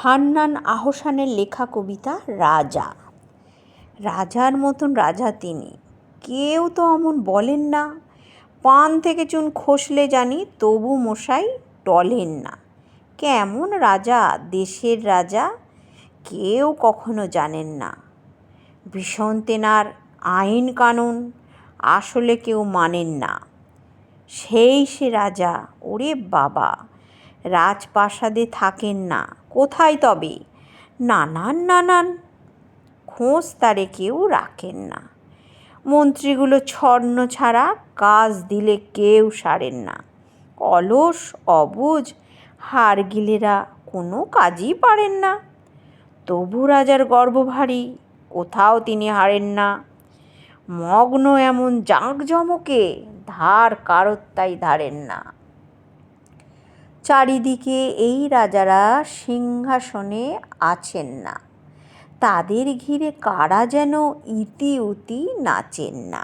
হান্নান আহসানের লেখা কবিতা রাজা। রাজার মতন রাজা তিনি, কেউ তো অমন বলেন না। পান থেকে চুন খসলে জানি, তবু মশাই টলেন না। কেমন রাজা, দেশের রাজা, কেউ কখনো জানেন না। ভীষণ তেনার আইন কানুন আসলে কেউ মানেন না। সেই সে রাজা, ওরে বাবা, রাজপ্রাসাদে থাকেন না, কোথায় তবে? নানান খোঁজ তারে কেউ রাখেন না। মন্ত্রীগুলো ছন্ন ছাড়া কাজ দিলে কেউ সারেন না। অলস অবুঝ হাড়গিলেরা কোনো কাজই পারেন না। তবু রাজার গর্ব ভারী, কোথাও তিনি হারেন না। মগ্ন এমন জাঁকজমকে, ধার কারোর তাই ধারেন না। চারিদিকে এই রাজারা সিংহাসনে আছেন না, তাদের ঘিরে কারা যেন ইতি উতি নাচেন না।